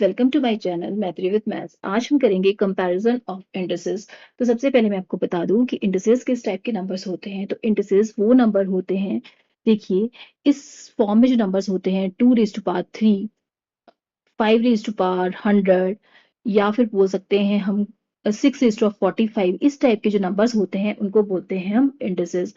Welcome to my channel मैथ्री with maths. आज हम करेंगे कंपैरिजन ऑफ इंडिसेस। तो सबसे पहले मैं आपको बता दूं कि इंडिसेस किस टाइप के नंबर्स होते हैं। तो इंडिसेस वो नंबर होते हैं, देखिए इस फॉर्म में जो नंबर्स होते हैं 2⁻3, 5⁻100 या फिर बोल सकते हैं हम 6⁻45। इस टाइप के जो नंबर्स होते हैं उनको बोलते हैं हम इंडिसेस।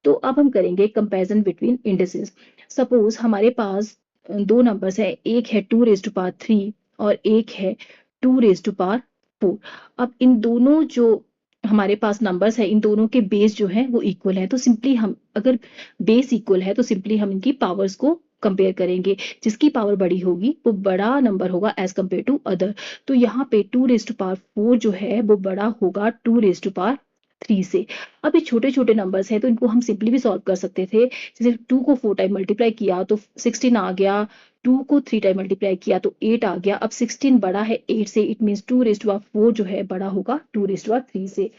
तो अब हम करेंगे कंपैरिजन बिटवीन इंडिसेस। सपोज हमारे पास दो नंबर्स है, एक है 2⁻3 और एक है 2⁻4। अब इन दोनों जो हमारे पास नंबर्स है, इन दोनों के बेस जो है वो इक्वल है। तो सिंपली हम अगर बेस इक्वल है तो सिंपली हम इनकी पावर्स को कंपेयर करेंगे। जिसकी पावर बड़ी होगी वो बड़ा नंबर होगा एज कंपेयर टू अदर। तो यहाँ पे 2⁻4 जो है वो बड़ा होगा 2⁻3 से। अब ये छोटे छोटे नंबर्स हैं तो इनको हम सिंपली भी सॉल्व कर सकते थे। जैसे 2 को 4 टाइम मल्टीप्लाई किया तो 16 आ गया, 2 को 3 टाइम मल्टीप्लाई किया तो 8 आ गया। अब 16 बड़ा है 8 से, इट मीन्स 2⁻4 जो है बड़ा होगा 2⁻3 से।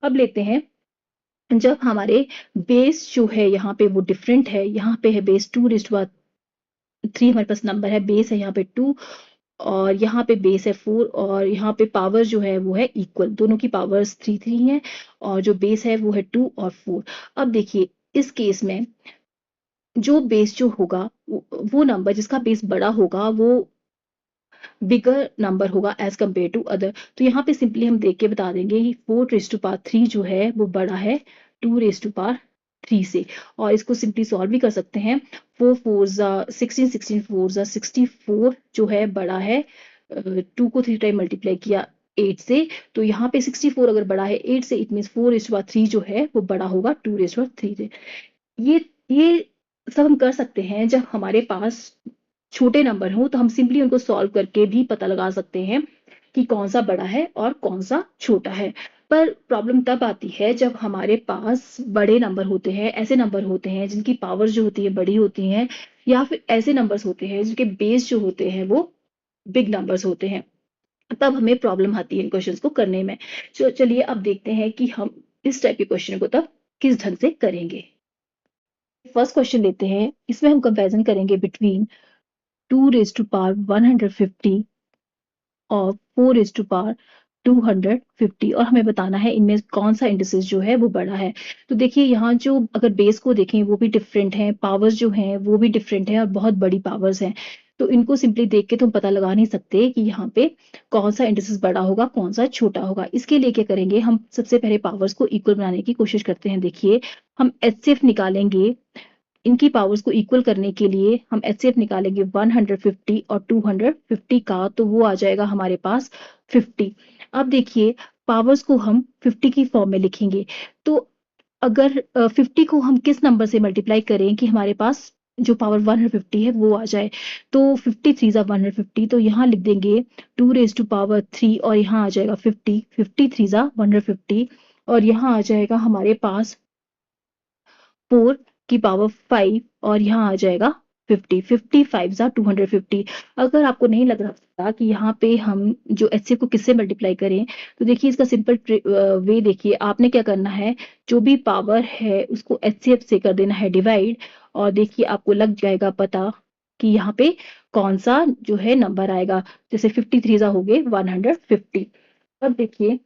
अब लेते हैं, जब हमारे बेस जो है यहाँ पे वो डिफरेंट है, यहाँ पे है बेस 2⁻3, हमारे पास नंबर है, बेस है यहाँ पे 2 और यहाँ पे बेस है 4 और यहाँ पे पावर जो है वो है इक्वल, दोनों की पावर्स 3 है और जो बेस है वो है 2 और 4। अब देखिए इस केस में जो बेस जो होगा वो नंबर जिसका बेस बड़ा होगा वो बिगर नंबर होगा एज कम्पेयर टू अदर। तो यहाँ पे सिंपली हम देख के बता देंगे कि 4⁻3 जो है वो बड़ा है 2⁻3 से। और इसको सिंपली सॉल्व भी कर सकते हैं। 4 4 16, 16 4 64 जो है बड़ा है 2 को 3 टाइम मल्टीप्लाई किया 8 से। तो यहाँ पे 64 अगर बड़ा है 8 से, इट मीन 4⁻3 जो है वो बड़ा होगा 2⁻3 से। ये सब हम कर सकते हैं जब हमारे पास छोटे नंबर हो, तो हम सिंपली उनको सॉल्व करके भी पता लगा सकते हैं कि कौन सा बड़ा है और कौन सा छोटा है। पर प्रॉब्लम तब आती है जब हमारे पास बड़े नंबर होते हैं, ऐसे नंबर होते हैं जिनकी पावर जो होती है बड़ी होती है, या फिर ऐसे नंबर्स होते हैं जिनके बेस जो होते हैं वो बिग नंबर्स होते हैं। तब हमें प्रॉब्लम आती है इन क्वेश्चंस को करने में। चलिए अब देखते हैं कि हम इस टाइप के क्वेश्चन को तब किस ढंग से करेंगे। फर्स्ट क्वेश्चन लेते हैं, इसमें हम कंपैरिजन करेंगे बिटवीन 2⁻150 और 4⁻250 और हमें बताना है इनमें कौन सा इंडिसेस जो है वो बड़ा है। तो देखिए यहाँ जो अगर बेस को देखें वो भी डिफरेंट है, पावर्स जो हैं वो भी डिफरेंट है और बहुत बड़ी पावर्स हैं। तो इनको सिंपली देख के तो हम पता लगा नहीं सकते कि यहाँ पे कौन सा इंडिसेस बड़ा होगा कौन सा छोटा होगा। इसके लिए क्या करेंगे, हम सबसे पहले पावर्स को इक्वल बनाने की कोशिश करते हैं। देखिए हम एचसीएफ निकालेंगे, इनकी पावर्स को इक्वल करने के लिए हम एचसीएफ निकालेंगे 150 और 250 का, तो वो आ जाएगा हमारे पास 50। अब देखिए पावर्स को हम 50 की फॉर्म में लिखेंगे। तो अगर 50 को हम किस नंबर से मल्टीप्लाई करें कि हमारे पास जो पावर 150 है वो आ जाए। तो 50 3 जा 150, तो यहाँ लिख देंगे 2⁻3 और यहाँ आ जाएगा 50, 50 3 जा 150 और यहाँ आ जाएगा हमारे पास 4 की पावर 5 और यहाँ आ जाएगा 50, 55 जा 250। अगर आपको नहीं लग रहा कि यहाँ पे हम जो एचसीएफ को किससे मल्टीप्लाई करें, तो देखिए इसका सिंपल वे देखिए, आपने क्या करना है, जो भी पावर है उसको एचसीएफ से कर देना है डिवाइड और देखिए आपको लग जाएगा पता कि यहाँ पे कौन सा जो है नंबर आएगा। जैसे 53 जा हो गए 150। अब देखिए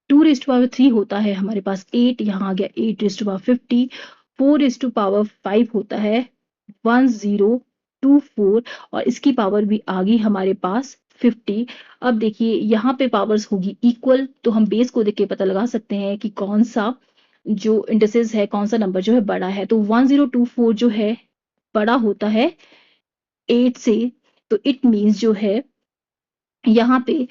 2⁻3 होता है हमारे पास 8, यहाँ आ गया 8⁻50। 4⁻5 होता है 1024 और इसकी पावर भी आ गई हमारे पास 50। अब देखिए यहाँ पे पावर्स होगी इक्वल, तो हम बेस को देख के पता लगा सकते हैं कि कौन सा जो इंडिसेस है, कौन सा नंबर जो है बड़ा है। तो 1024 जो है बड़ा होता है 8 से। तो इट मीन्स जो है यहाँ पे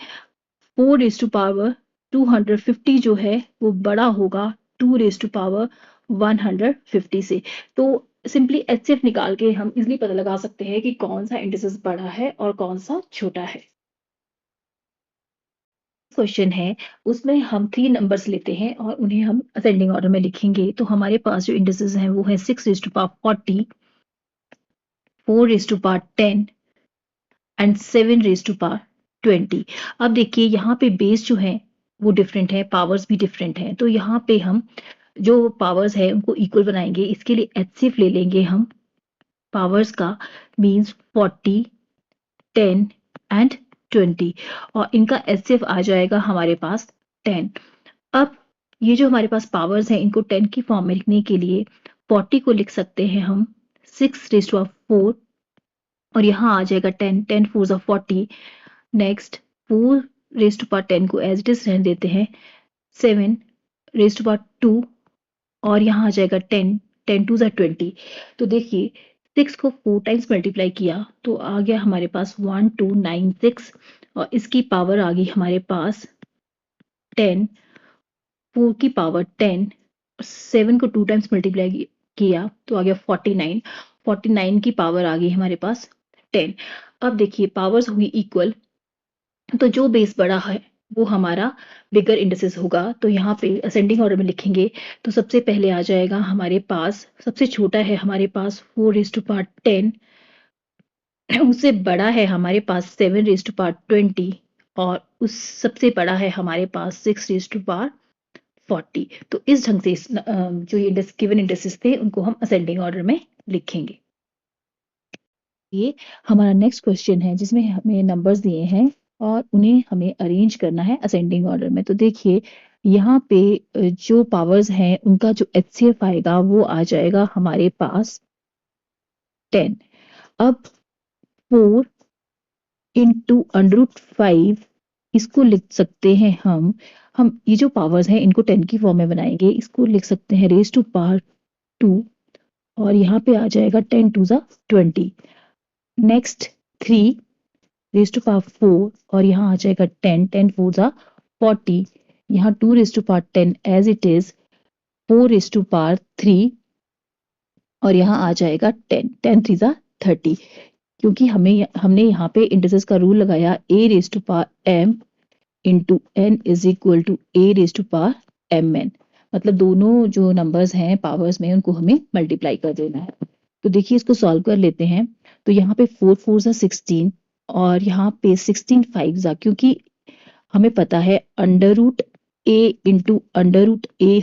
4⁻250 जो है वो बड़ा होगा 2⁻150 से। तो सिंपली एचसीएफ निकाल के हम इजिली पता लगा सकते हैं कि कौन सा इंडिसेस बड़ा है और कौन सा छोटा है। क्वेश्चन है उसमें हम 3 नंबर्स लेते हैं और उन्हें हम असेंडिंग ऑर्डर में लिखेंगे। तो हमारे पास जो इंडिसेस हैं वो है 6⁻40, 4⁻10 एंड 7⁻20। अब देखिए यहाँ पे बेस जो है वो डिफरेंट है, पावर्स भी डिफरेंट हैं। तो यहाँ पे हम जो पावर्स है उनको इक्वल बनाएंगे। इसके लिए एचसीएफ ले लेंगे हम पावर्स का, मीन्स 40, 10 एंड 20 और इनका HCF आ जाएगा हमारे पास 10। अब ये जो हमारे पास पावर्स हैं इनको 10 की फॉर्म में लिखने के लिए 40 को लिख सकते हैं हम 6⁴ और यहाँ आ जाएगा 10, 10 4 ज़ा 40। नेक्स्ट 4⁻10 को एज इट इज रहने देते हैं, 7⁻2 और यहाँ आ जाएगा 10, 10 2 ज़ा 20। तो देखिए 6 को 4 टाइम्स मल्टीप्लाई किया तो आ गया हमारे पास 1296 और इसकी पावर आ गई हमारे पास 10, 4 की पावर 10, 7 को 2 टाइम्स मल्टीप्लाई किया तो आ गया 49, 49 की पावर आ गई हमारे पास 10। अब देखिए पावर्स हुई इक्वल, तो जो बेस बड़ा है वो हमारा बिगर इंडिसेस होगा। तो यहाँ पे असेंडिंग ऑर्डर में लिखेंगे तो सबसे पहले आ जाएगा हमारे पास, सबसे छोटा है हमारे पास 4⁻10, उससे बड़ा है हमारे पास 7⁻20 और उस सबसे बड़ा है हमारे पास 6⁻40। तो इस ढंग से जो ये गिवन इंडिसेस थे उनको हम असेंडिंग ऑर्डर में लिखेंगे। ये हमारा नेक्स्ट क्वेश्चन है जिसमें हमें नंबर्स दिए हैं और उन्हें हमें अरेंज करना है असेंडिंग ऑर्डर में। तो देखिए यहाँ पे जो पावर्स हैं उनका जो HCF आएगा वो आ जाएगा हमारे पास 10। अब 4 इंटू √5 इसको लिख सकते हैं हम ये जो पावर्स हैं इनको 10 की फॉर्म में बनाएंगे, इसको लिख सकते हैं रेज टू पावर 2 और यहाँ पे आ जाएगा 10 2 ज़ा 20। नेक्स्ट 3⁻4 और यहाँ आ जाएगा 10, 10 4 ज़ा 40, यहाँ 2⁻10 एज इट इज 4⁻3 और यहाँ आ जाएगा 10, 10 3 ज़ा 30। क्योंकि हमने यहाँ पे इंडिसेस का रूल लगाया a⁻m into n is equal to a⁻mn, मतलब दोनों जो नंबर्स हैं पावर्स में उनको हमें मल्टीप्लाई कर देना है। तो देखिए इसको सॉल्व कर लेते हैं। तो यहाँ पे 4 4 ज़ा 16 और यहाँ पे 16 5 ज़ा, क्योंकि हमें पता है √a इंटू √a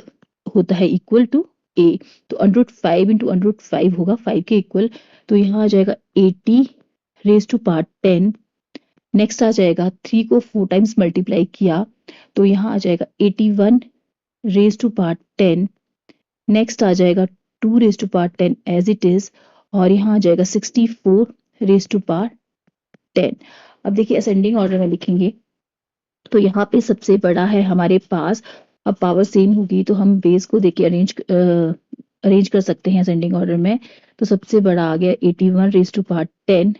होता है इक्वल टू a, तो √5 इंटू √5 होगा 5 के इक्वल। तो यहाँ आ जाएगा 80⁻10। नेक्स्ट आ जाएगा 3 को 4 टाइम्स मल्टीप्लाई किया तो यहाँ आ जाएगा 81⁻10। नेक्स्ट आ जाएगा 2⁻10 एज इट इज और यहाँ आ जाएगा 64⁻10। अब देखिए असेंडिंग ऑर्डर में लिखेंगे तो यहाँ पे सबसे बड़ा है हमारे पास, अब पावर सेम होगी तो हम बेस को देके अरेंज कर सकते हैं असेंडिंग ऑर्डर में। तो सबसे बड़ा आ गया 81⁻10,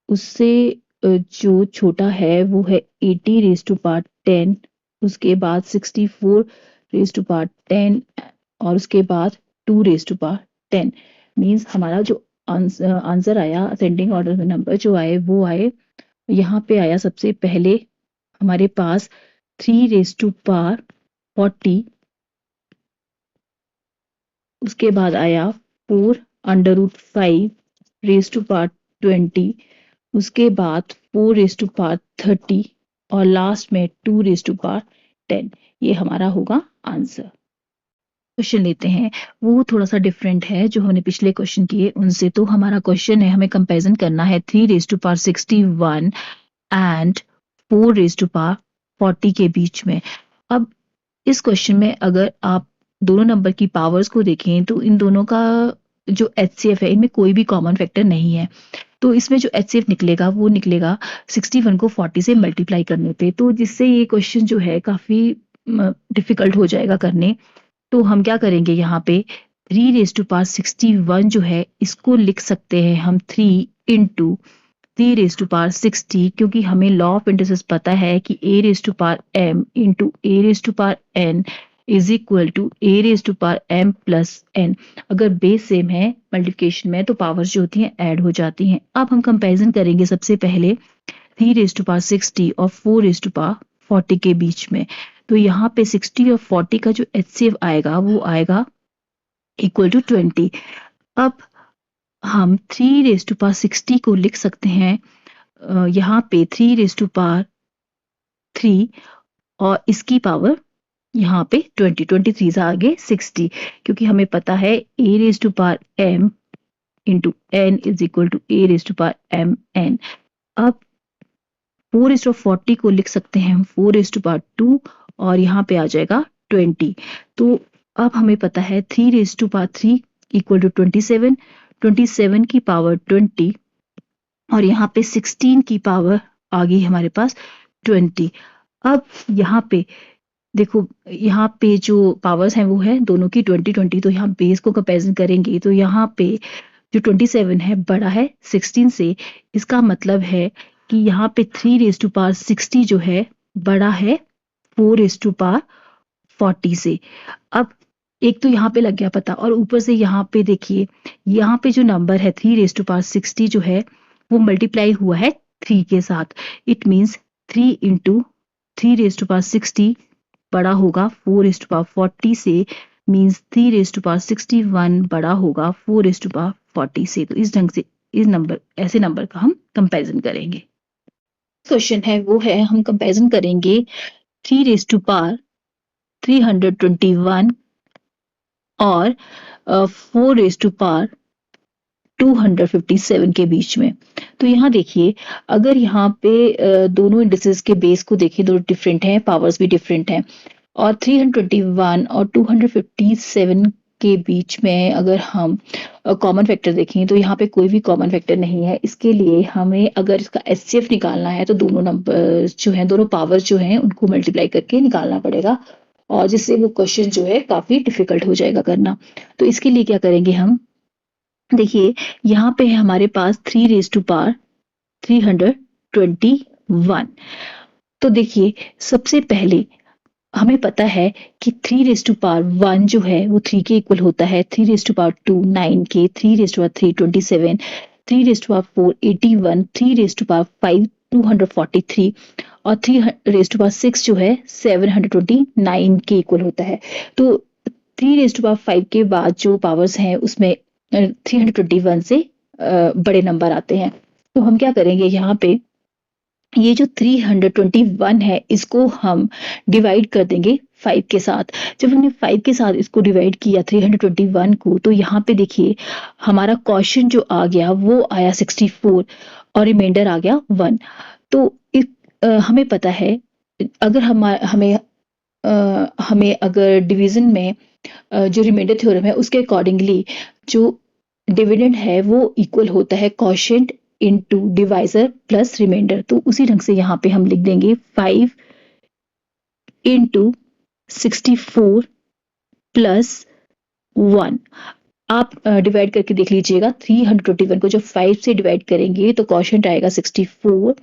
उससे जो छोटा है वो है 80⁻10, उसके बाद 64⁻10 और उसके बाद 2⁻10। मीन्स हमारा जो आंसर आया असेंडिंग ऑर्डर में नंबर जो आए वो आए, यहाँ पे आया सबसे पहले हमारे पास 3⁻40, उसके बाद आया 4√5⁻20, उसके बाद 4⁻30 और लास्ट में 2⁻10। ये हमारा होगा आंसर। क्वेश्चन लेते हैं, वो थोड़ा सा डिफरेंट है जो हमने पिछले क्वेश्चन किए उनसे। तो हमारा क्वेश्चन है, हमें कंपैरिजन करना है 3⁻61 एंड 4⁻40 के बीच में। अब इस क्वेश्चन में अगर आप दोनों नंबर की पावर्स को देखें तो इन दोनों का जो HCF है इनमें कोई भी कॉमन फैक्टर नहीं है। तो इसमें जो HCF निकलेगा वो निकलेगा 61 को 40 से मल्टीप्लाई करने पे, तो जिससे ये क्वेश्चन जो है काफी डिफिकल्ट हो जाएगा करने। तो हम क्या करेंगे, यहाँ पे 3⁻61 जो है इसको लिख सकते हैं हम 3 इंटू 3⁻60, क्योंकि हमें लॉ ऑफ इंडिसेस पता है कि a⁻m into a⁻n is equal to a⁻m plus n। अगर बेस सेम है मल्टीप्लिकेशन में तो पावर्स जो होती हैं ऐड हो जाती हैं। अब हम कंपैरिजन करेंगे सबसे पहले 3⁻60 और 4⁻40 के बीच में। तो यहाँ पे 60 और 40 का जो HCF आएगा वो आएगा इक्वल टू 20। अब हम 3⁻60 को लिख सकते हैं यहाँ पे 3⁻3 और इसकी पावर यहाँ पे 23 से आगे 60, क्योंकि हमें पता है a⁻m into n is equal to a⁻mn। अब 4:40 को लिख सकते हैं हम 4:2 और यहाँ पे आ जाएगा 20। तो अब हमें पता है 3:3 इक्वल टू 27, 27 की पावर 20 और यहाँ पे 16 की पावर आ गई हमारे पास 20। अब यहाँ पे देखो, यहाँ पे जो पावर्स हैं वो है दोनों की 20-20, तो यहाँ बेस को कंपेरिजन करेंगे तो यहाँ पे जो 27 है बड़ा है 16 से। इसका मतलब है कि यहाँ पे 3:60 जो है बड़ा है 4:40 से। अब एक तो यहाँ पे लग गया पता, और ऊपर से यहाँ पे देखिए, यहाँ पे जो नंबर है 3:60 जो है वो मल्टीप्लाई हुआ है 3 के साथ। इट मीन्स 3 इंटू 3:60 बड़ा होगा 4:40 से, मीन्स 3:61 बड़ा होगा 4:40 से। तो इस ढंग से ऐसे नंबर का हम कंपैरिजन करेंगे। क्वेश्चन है वो है, हम कंपैरिजन करेंगे 3:321 और 4:257 के बीच में। तो यहाँ देखिए, अगर यहाँ पे दोनों इंडिसेस के बेस को देखें, दोनों डिफरेंट हैं, पावर्स भी डिफरेंट हैं, और 321 और 257 के बीच में अगर हम कॉमन फैक्टर देखें तो यहाँ पे कोई भी कॉमन फैक्टर नहीं है। इसके लिए हमें अगर इसका एचसीएफ निकालना है तो दोनों नंबर जो हैं, दोनों पावर जो हैं उनको मल्टीप्लाई करके निकालना पड़ेगा, और जिससे वो क्वेश्चन जो है काफी डिफिकल्ट हो जाएगा करना। तो इसके लिए क्या करेंगे हम, देखिए यहाँ पे है हमारे पास 3:321। तो देखिए सबसे पहले हमें पता है कि 3:1 जो है वो 3 के इक्वल होता है, 3:2 9 के, 3:3 27, 3:4 81, 3:5 243 और 3:6 जो है 729 के इक्वल होता है। तो 3:5 के बाद जो पावर्स हैं उसमें 321 से बड़े नंबर आते हैं। तो हम क्या करेंगे, यहाँ पे ये जो 321 है इसको हम डिवाइड कर देंगे 5 के साथ। जब हमने 5 के साथ इसको डिवाइड किया 321 को, तो यहाँ पे देखिए हमारा क्वेश्चन जो आ गया वो आया 64 और रिमाइंडर आ गया 1। तो हमें पता है, अगर हमें अगर डिवीजन में जो रिमाइंडर थ्योरम है उसके अकॉर्डिंगली जो डिविडेंड है वो इक्वल होता है quotient into divisor plus remainder. तो उसी ढंग से यहाँ पे हम लिख देंगे 5 इंटू 64 प्लस 1। आप डिवाइड करके देख लीजिएगा, 321 को जब 5 से डिवाइड करेंगे तो क्वोशिएंट आएगा 64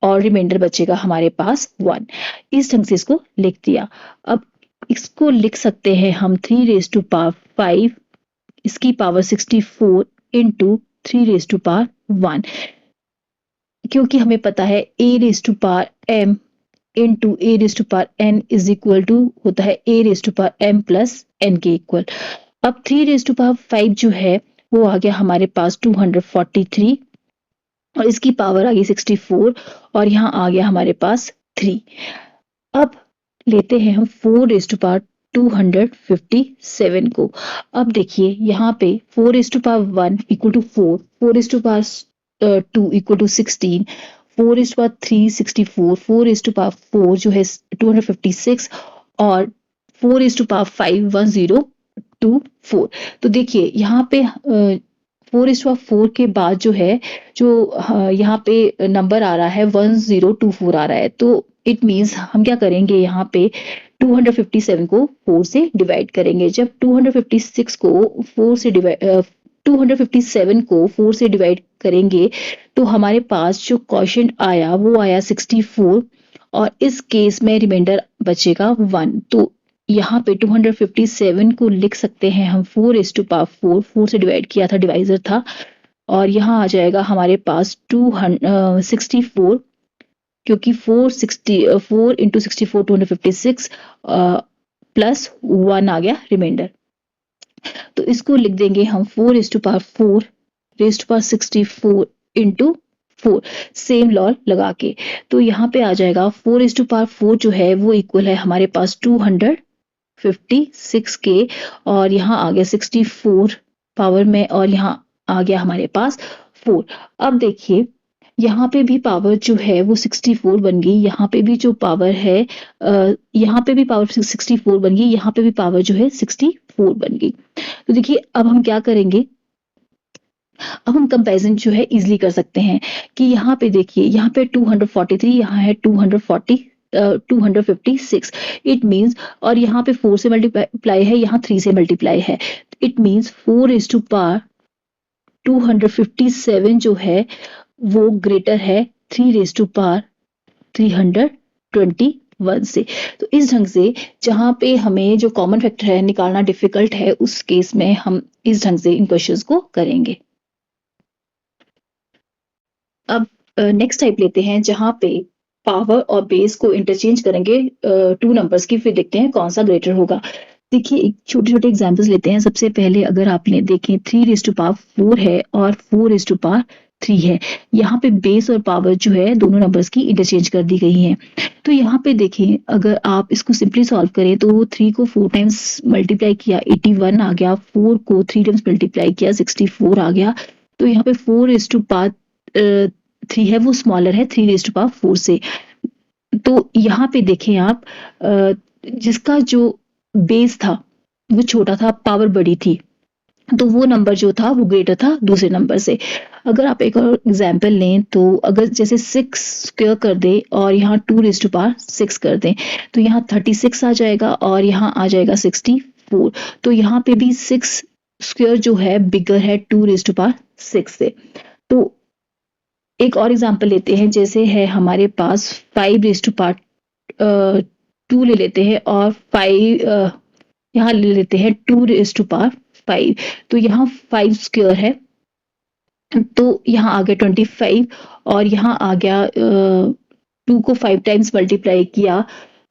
और रिमाइंडर बचेगा हमारे पास 1। इस ढंग से इसको लिख दिया। अब इसको लिख सकते हैं हम 3:5 इसकी पावर 64 इंटू 3:1, क्योंकि हमें पता है a⁻m into a⁻n is equal to होता है a⁻m प्लस n के इक्वल। अब 3:5 जो है वो आ गया हमारे पास 243 और इसकी पावर आ गई 64 और यहाँ आ गया हमारे पास 3। अब लेते हैं हम 4:257 को। अब देखिए यहाँ पे 4:1 इक्वल टू 4, 4:2 इक्वल टू 16, 4:3 64, 4:4 जो है 256 और 4:5 1024। तो देखिए यहाँ पे 4:4 के बाद जो है जो यहाँ पे नंबर आ रहा है 1024 आ रहा है। तो इट मीन्स हम क्या करेंगे, यहाँ पे 257 को 4 से डिवाइड करेंगे। जब 257 को 4 से डिवाइड करेंगे तो हमारे पास जो क्वोशिएंट आया वो आया 64 और इस केस में रिमाइंडर बचेगा 1। तो यहाँ पे 257 को लिख सकते हैं हम 4:4 से डिवाइड किया था, डिवाइजर था, और यहाँ आ जाएगा हमारे पास 264, क्योंकि 4 इंटू 64 256 प्लस 1 आ गया रिमाइंडर। तो इसको लिख देंगे हम 4:4 इंटू 4, सेम लॉ लगा के। तो यहाँ पे आ जाएगा 4:4 जो है वो इक्वल है हमारे पास 256 के, और यहाँ आ गया 64 पावर में, और यहाँ आ गया हमारे पास 4। अब देखिए यहाँ पे भी पावर जो है वो 64 बन गई, यहाँ पे भी जो पावर है यहाँ पे भी पावर 64 बन गई, यहाँ पे भी पावर जो है 64 बन गई। तो देखिए अब हम क्या करेंगे, अब हम कंपैरिजन जो है इजीली कर सकते हैं कि यहाँ पे देखिए, यहाँ पे 243, यहाँ है 256, इट मीन्स, और यहाँ पे 4 से मल्टीप्लाई है, यहाँ 3 से मल्टीप्लाई है, इट मीन्स 4 257 जो है वो ग्रेटर है 3 से। तो इस ढंग से जहां पे हमें जो कॉमन फैक्टर है निकालना डिफिकल्ट है, उस केस में हम इस ढंग से इन क्वेश्चंस को करेंगे। अब नेक्स्ट टाइप लेते हैं जहां पे पावर और बेस को इंटरचेंज करेंगे 2 नंबर्स की, फिर देखते हैं कौन सा ग्रेटर होगा। देखिए एक छोटे छोटे एग्जांपल्स लेते हैं। सबसे पहले अगर आपने देखें 3 है और 4 है, यहाँ पे बेस और पावर जो है दोनों नंबर्स की इंटरचेंज कर दी गई है। तो यहाँ पे देखें, अगर आप इसको सिंपली सॉल्व करें तो 3 को 4 टाइम्स मल्टीप्लाई किया 81 आ गया, 4 को 3 टाइम्स मल्टीप्लाई किया 64 आ गया। तो यहाँ पे 4:3 है वो स्मॉलर है 3:4 से। तो यहाँ पे देखें आप, जिसका जो बेस था वो छोटा था, पावर बड़ी थी, तो वो नंबर जो था वो ग्रेटर था दूसरे नंबर से। अगर आप एक और एग्जांपल लें तो अगर जैसे 6 स्क्वायर कर दें और यहाँ 2⁻6 कर दें तो यहाँ 36 आ जाएगा और यहाँ आ जाएगा 64। तो यहाँ पे भी 6 स्क्वायर जो है बिगर है 2⁻6 से। तो एक और एग्जांपल लेते हैं, जैसे है हमारे पास 5⁻2 ले लेते हैं और 5 यहाँ ले लेते हैं 2⁻5। तो यहाँ 5 स्क्वायर है, तो यहाँ आ गया 25 और यहाँ आ गया 2 को 5 टाइम्स मल्टीप्लाई किया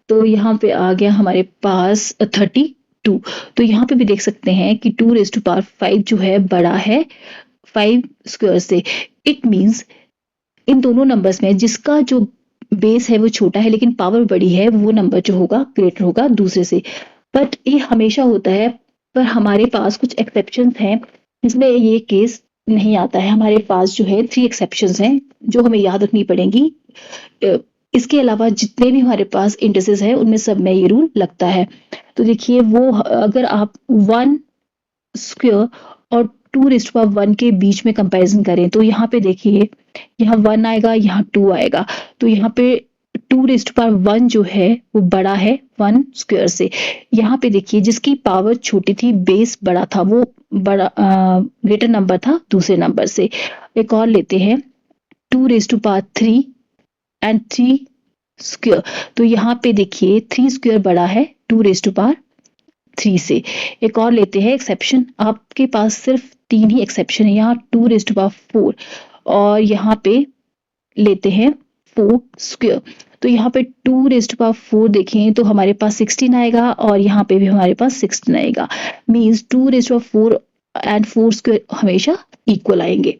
तो यहाँ पे आ गया हमारे पास 32। तो यहाँ पे भी देख सकते हैं कि 2⁻5 जो है बड़ा है 5 स्क्वायर से। इट मीन्स इन दोनों नंबर्स में जिसका जो बेस है वो छोटा है लेकिन पावर बड़ी है, वो नंबर जो होगा ग्रेटर होगा दूसरे से। बट ये हमेशा होता है, पर हमारे पास कुछ एक्सेप्शंस हैं जिसमें ये केस नहीं आता है। हमारे पास जो है 3 एक्सेप्शंस हैं जो हमें याद रखनी पड़ेंगी। इसके अलावा जितने भी हमारे पास इंडिसेस है उनमें सब में ये रूल लगता है। तो देखिए वो अगर आप 1 स्क्वायर और 2⁻1 के बीच में कंपैरिजन करें तो यहाँ पे देखिए, यहाँ 1 आएगा, यहाँ 2 आएगा। तो यहाँ पे 2⁻1 जो है वो बड़ा है 1 स्क्वायर से। यहाँ पे देखिए जिसकी पावर छोटी थी, बेस बड़ा था, वो बड़ा ग्रेटर नंबर था दूसरे नंबर से। एक और लेते हैं 2⁻3 एंड 3 स्क्वायर। तो यहाँ पे देखिए 3 स्क्वायर बड़ा है 2⁻3 से। एक और लेते हैं एक्सेप्शन, आपके पास सिर्फ 3 ही एक्सेप्शन है, यहाँ 2⁻4 और यहाँ पे लेते हैं 4 स्क्वायर। तो यहाँ पे 2⁻4 देखें तो हमारे पास 16 आएगा और यहाँ पे भी हमारे पास 16 आएगा। मीन्स 2⁻4 एंड 4 स्क्वायर हमेशा इक्वल आएंगे।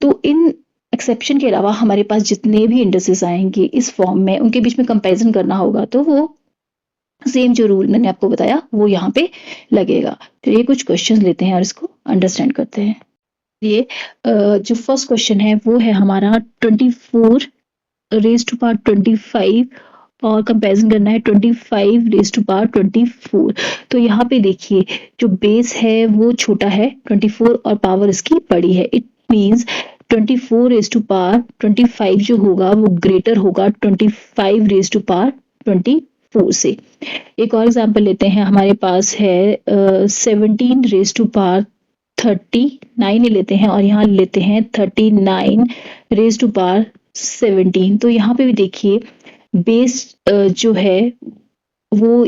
तो इन एक्सेप्शन के अलावा हमारे पास जितने भी इंडिसेस आएंगे इस फॉर्म में, उनके बीच में कंपैरिजन करना होगा तो वो सेम जो रूल मैंने आपको बताया वो यहाँ पे लगेगा। तो ये कुछ क्वेश्चन लेते हैं और इसको अंडरस्टैंड करते हैं। ये जो फर्स्ट क्वेश्चन है वो है हमारा 24⁻25 और कंपैरिजन करना है 25⁻24। तो यहाँ पे देखिए जो बेस है वो छोटा है 24 और पावर इसकी बड़ी है। इट मीन्स 24⁻25 जो होगा वो ग्रेटर होगा 25⁻24 से। एक और एग्जांपल लेते हैं, हमारे पास है 17⁻39 ले लेते हैं और यहाँ लेते हैं 39⁻17। तो यहाँ पे भी देखिए बेस जो है वो,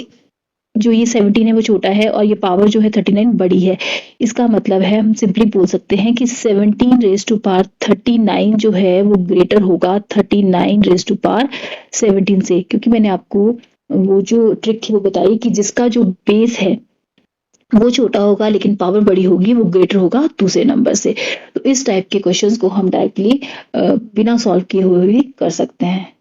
जो ये 17 है वो छोटा है और ये पावर जो है 39 बड़ी है। इसका मतलब है हम सिंपली बोल सकते हैं कि 17⁻39 जो है वो ग्रेटर होगा 39⁻17 से, क्योंकि मैंने आपको वो जो ट्रिक है वो बताई कि जिसका जो बेस है वो छोटा होगा लेकिन पावर बड़ी होगी, वो ग्रेटर होगा दूसरे नंबर से। तो इस टाइप के क्वेश्चंस को हम डायरेक्टली बिना सॉल्व किए हुए भी कर सकते हैं।